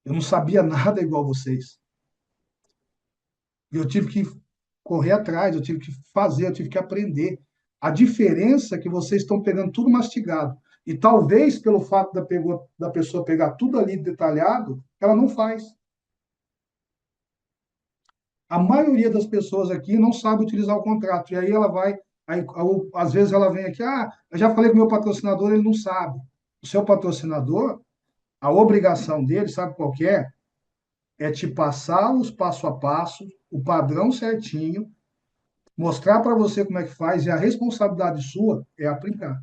Eu não sabia nada igual vocês. Eu tive que correr atrás, eu tive que fazer, eu tive que aprender. A diferença é que vocês estão pegando tudo mastigado. E talvez pelo fato da pessoa pegar tudo ali detalhado, ela não faz. A maioria das pessoas aqui não sabe utilizar o contrato. E aí ela vai, às vezes ela vem aqui, eu já falei com o meu patrocinador, ele não sabe. O seu patrocinador, a obrigação dele, sabe qual que é? É te passar os passo a passo, o padrão certinho, mostrar para você como é que faz, e a responsabilidade sua é aplicar.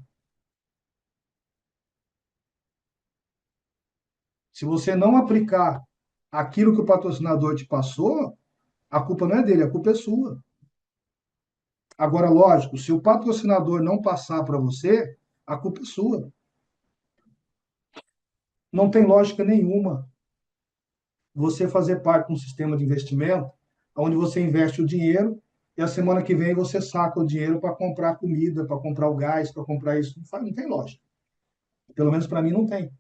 Se você não aplicar aquilo que o patrocinador te passou, a culpa não é dele, a culpa é sua. Agora, lógico, se o patrocinador não passar para você, a culpa é sua. Não tem lógica nenhuma você fazer parte de um sistema de investimento onde você investe o dinheiro e a semana que vem você saca o dinheiro para comprar comida, para comprar o gás, para comprar isso. Não tem lógica. Pelo menos para mim não tem.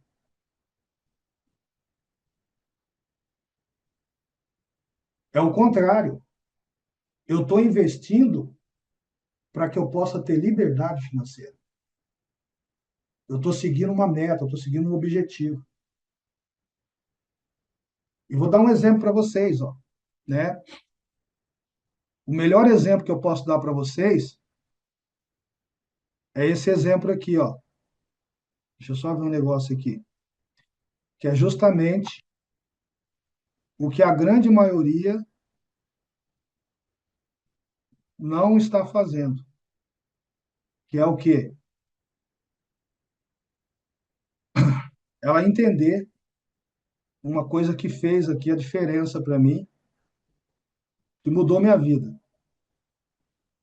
É o contrário. Eu estou investindo para que eu possa ter liberdade financeira. Eu estou seguindo uma meta, eu estou seguindo um objetivo. E vou dar um exemplo para vocês, ó, né? O melhor exemplo que eu posso dar para vocês é esse exemplo aqui, ó. Deixa eu só ver um negócio aqui, que é justamente o que a grande maioria não está fazendo, que é o quê? Ela entender uma coisa que fez aqui a diferença para mim, que mudou minha vida.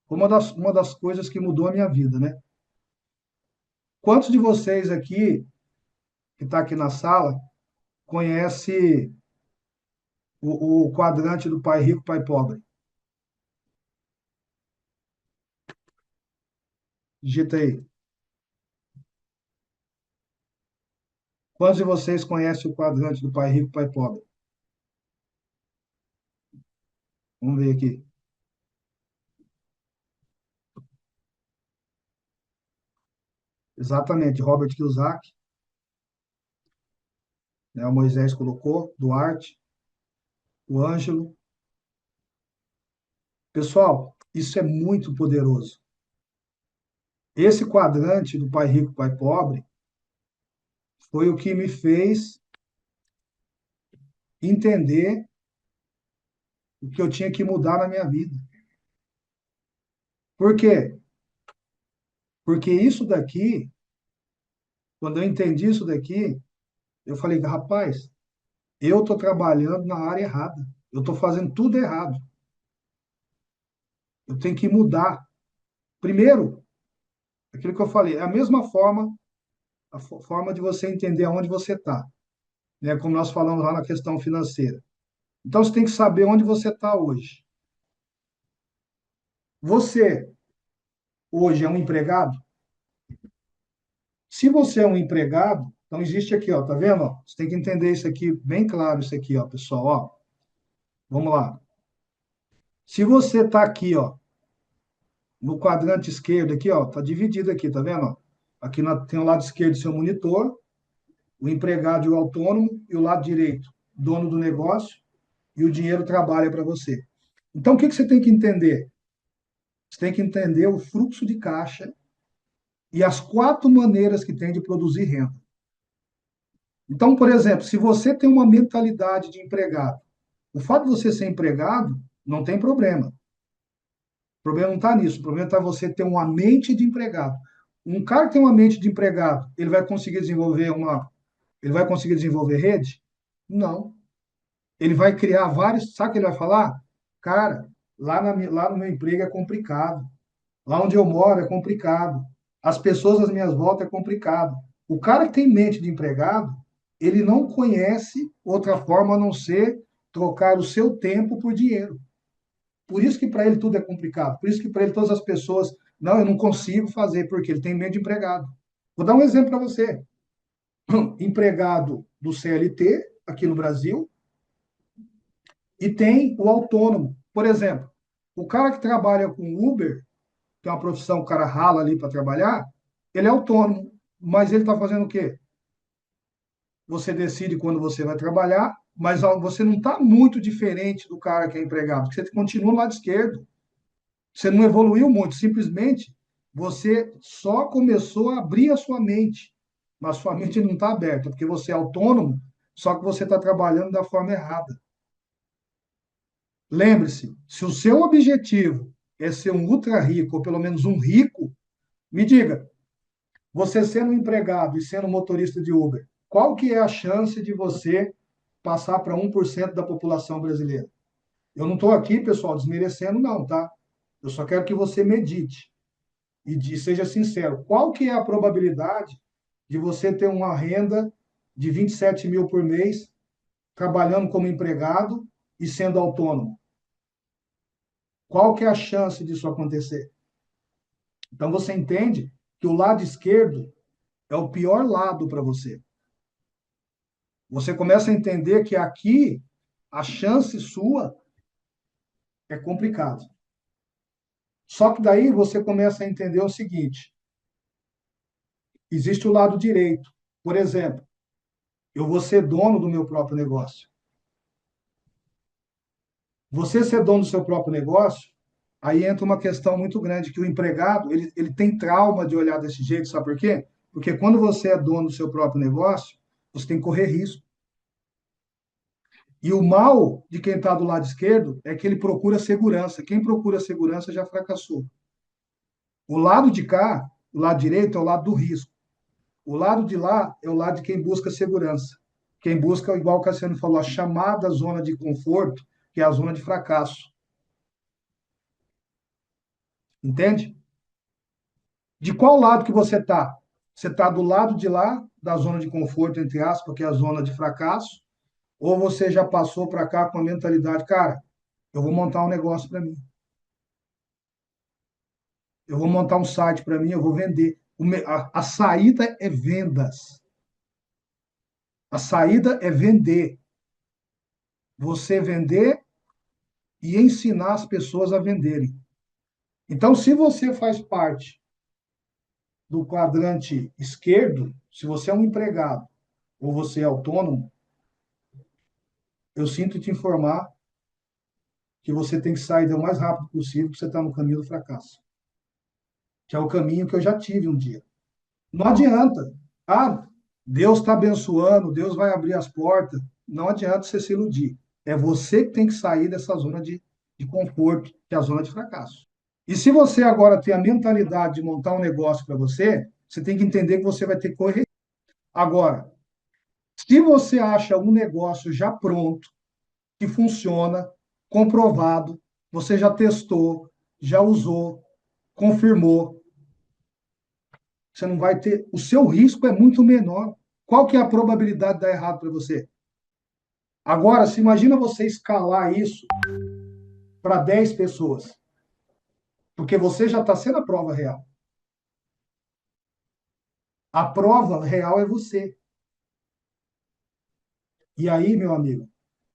Uma das coisas que mudou a minha vida, né? Quantos de vocês aqui, que está aqui na sala, conhece o quadrante do pai rico, pai pobre? Digita aí. Quantos de vocês conhecem o quadrante do pai rico, pai pobre? Vamos ver aqui. Exatamente, Robert Kiyosaki, né, o Moisés colocou, Duarte, o Ângelo. Pessoal, isso é muito poderoso. Esse quadrante do pai rico, pai pobre, foi o que me fez entender o que eu tinha que mudar na minha vida. Por quê? Porque isso daqui, quando eu entendi isso daqui, eu falei, rapaz, eu estou trabalhando na área errada. Eu estou fazendo tudo errado. Eu tenho que mudar. Primeiro, aquilo que eu falei, é a mesma forma, forma de você entender aonde você está, né? Como nós falamos lá na questão financeira. Então, você tem que saber onde você está hoje. Você, hoje, é um empregado? Se você é um empregado, então existe aqui, ó, tá vendo? Ó? Você tem que entender isso aqui, bem claro isso aqui, ó, pessoal, ó. Vamos lá. Se você está aqui, ó, no quadrante esquerdo aqui, ó, tá dividido aqui, tá vendo? Ó? Aqui tem o lado esquerdo do seu monitor, o empregado e o autônomo, e o lado direito, dono do negócio, e o dinheiro trabalha para você. Então, o que que você tem que entender? Você tem que entender o fluxo de caixa e as quatro maneiras que tem de produzir renda. Então, por exemplo, se você tem uma mentalidade de empregado, o fato de você ser empregado não tem problema. O problema não está nisso. O problema está você ter uma mente de empregado. Um cara que tem uma mente de empregado, ele vai conseguir desenvolver rede? Não. Ele vai criar vários, sabe o que ele vai falar? Cara, lá no meu emprego é complicado. Lá onde eu moro é complicado. As pessoas às minhas voltas é complicado. O cara que tem mente de empregado, ele não conhece outra forma a não ser trocar o seu tempo por dinheiro. Por isso que para ele tudo é complicado. Por isso que para ele todas as pessoas, não, eu não consigo fazer, porque ele tem medo de empregado. Vou dar um exemplo para você. Empregado do CLT, aqui no Brasil, e tem o autônomo. Por exemplo, o cara que trabalha com Uber, que é uma profissão, o cara rala ali para trabalhar, ele é autônomo, mas ele está fazendo o quê? Você decide quando você vai trabalhar, mas você não está muito diferente do cara que é empregado, porque você continua no lado esquerdo. Você não evoluiu muito, simplesmente você só começou a abrir a sua mente, mas sua mente não está aberta, porque você é autônomo, só que você está trabalhando da forma errada. Lembre-se, se o seu objetivo é ser um ultra rico, ou pelo menos um rico, me diga, você sendo um empregado e sendo motorista de Uber, qual que é a chance de você passar para 1% da população brasileira? Eu não estou aqui, pessoal, desmerecendo, não, tá? Eu só quero que você medite seja sincero. Qual que é a probabilidade de você ter uma renda de 27 mil por mês, trabalhando como empregado e sendo autônomo? Qual que é a chance disso acontecer? Então você entende que o lado esquerdo é o pior lado para você. Você começa a entender que aqui a chance sua é complicado. Só que daí você começa a entender o seguinte: existe o lado direito. Por exemplo, eu vou ser dono do meu próprio negócio. Você ser dono do seu próprio negócio, aí entra uma questão muito grande, que o empregado, ele tem trauma de olhar desse jeito, sabe por quê? Porque quando você é dono do seu próprio negócio, você tem que correr risco. E o mal de quem está do lado esquerdo é que ele procura segurança. Quem procura segurança já fracassou. O lado de cá, o lado direito, é o lado do risco. O lado de lá é o lado de quem busca segurança. Quem busca, igual o Cassiano falou, a chamada zona de conforto, que é a zona de fracasso. Entende? De qual lado que você está? Você está do lado de lá, da zona de conforto, entre aspas, que é a zona de fracasso, ou você já passou para cá com a mentalidade, cara, eu vou montar um negócio para mim, eu vou montar um site para mim, eu vou vender. A saída é vendas. A saída é vender. Você vender e ensinar as pessoas a venderem. Então, se você faz parte do quadrante esquerdo, se você é um empregado ou você é autônomo, eu sinto te informar que você tem que sair o mais rápido possível, porque você está no caminho do fracasso, que é o caminho que eu já tive um dia. Não adianta. Ah, Deus está abençoando, Deus vai abrir as portas. Não adianta você se iludir. É você que tem que sair dessa zona de conforto, que é a zona de fracasso. E se você agora tem a mentalidade de montar um negócio para você, você tem que entender que você vai ter que correr. Agora, se você acha um negócio já pronto, que funciona, comprovado, você já testou, já usou, confirmou, você não vai ter, o seu risco é muito menor. Qual que é a probabilidade de dar errado para você? Agora, se imagina você escalar isso para 10 pessoas, porque você já está sendo a prova real. A prova real é você. E aí, meu amigo,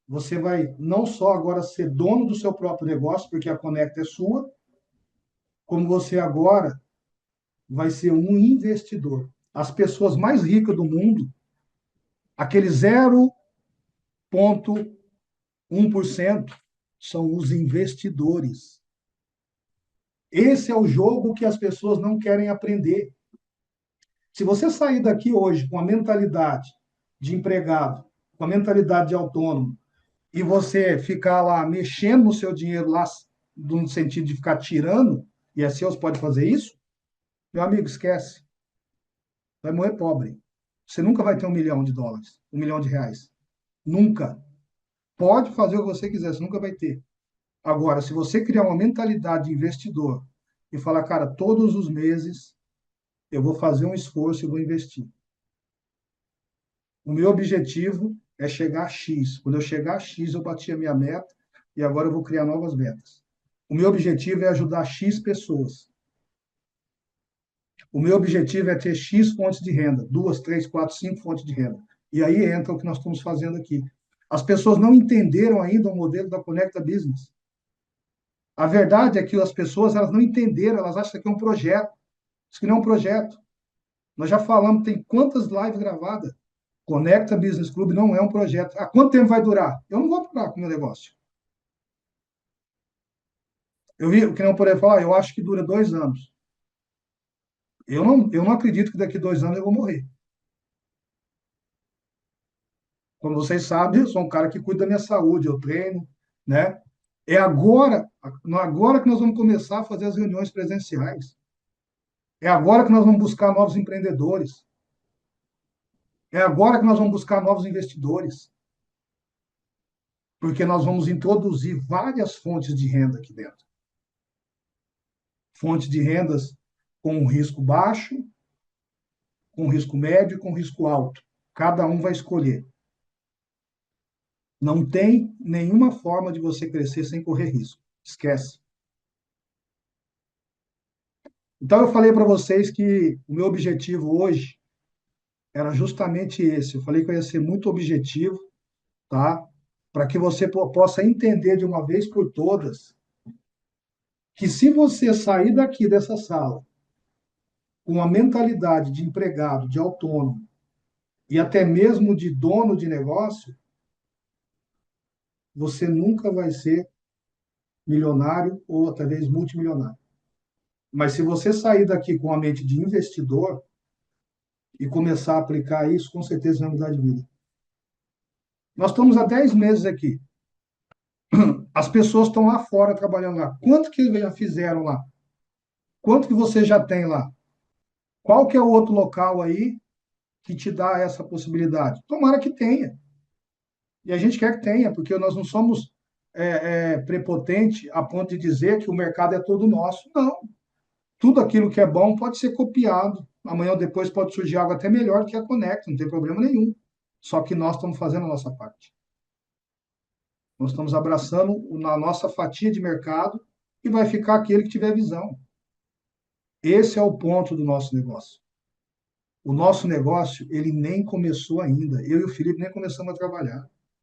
você vai não só agora ser dono do seu próprio negócio, porque a Conecta é sua, como você agora vai ser um investidor. As pessoas mais ricas do mundo, aquele 0,1%, são os investidores. Esse é o jogo que as pessoas não querem aprender. Se você sair daqui hoje com a mentalidade de empregado, com a mentalidade de autônomo, e você ficar lá mexendo no seu dinheiro lá, no sentido de ficar tirando, e é seu, você pode fazer isso, meu amigo, esquece. Vai morrer pobre. Você nunca vai ter US$ 1 milhão, R$ 1 milhão. Nunca. Pode fazer o que você quiser, você nunca vai ter. Agora, se você criar uma mentalidade de investidor e falar, cara, todos os meses eu vou fazer um esforço e vou investir. O meu objetivo é chegar a X. Quando eu chegar a X, eu bati a minha meta e agora eu vou criar novas metas. O meu objetivo é ajudar X pessoas. O meu objetivo é ter X fontes de renda, duas, três, quatro, cinco fontes de renda. E aí entra o que nós estamos fazendo aqui. As pessoas não entenderam ainda o modelo da Conecta Business. A verdade é que as pessoas elas não entenderam, elas acham que aqui é um projeto. Isso que não é um projeto. Nós já falamos, tem quantas lives gravadas? Conecta Business Club não é um projeto. Há quanto tempo vai durar? Eu não vou parar com o meu negócio. Eu vi, que não poder falar, eu acho que dura 2 anos. Eu não acredito que daqui 2 anos eu vou morrer. Como vocês sabem, eu sou um cara que cuida da minha saúde, eu treino, né? É agora que nós vamos começar a fazer as reuniões presenciais. É agora que nós vamos buscar novos empreendedores. É agora que nós vamos buscar novos investidores. Porque nós vamos introduzir várias fontes de renda aqui dentro. Fontes de rendas com um risco baixo, com risco médio e com risco alto. Cada um vai escolher. Não tem nenhuma forma de você crescer sem correr risco. Esquece. Então, eu falei para vocês que o meu objetivo hoje era justamente esse. Eu falei que eu ia ser muito objetivo, tá? Para que você possa entender de uma vez por todas que se você sair daqui dessa sala com a mentalidade de empregado, de autônomo e até mesmo de dono de negócio, você nunca vai ser milionário ou talvez multimilionário. Mas se você sair daqui com a mente de investidor e começar a aplicar isso, com certeza vai mudar de vida. Nós estamos há 10 meses aqui. As pessoas estão lá fora trabalhando lá. Quanto que eles já fizeram lá? Quanto que você já tem lá? Qual que é o outro local aí que te dá essa possibilidade? Tomara que tenha. E a gente quer que tenha, porque nós não somos prepotente a ponto de dizer que o mercado é todo nosso. Não. Tudo aquilo que é bom pode ser copiado. Amanhã ou depois pode surgir algo até melhor que a Conecta, não tem problema nenhum. Só que nós estamos fazendo a nossa parte. Nós estamos abraçando na nossa fatia de mercado e vai ficar aquele que tiver visão. Esse é o ponto do nosso negócio. O nosso negócio, ele nem começou ainda. Eu e o Felipe nem começamos a trabalhar.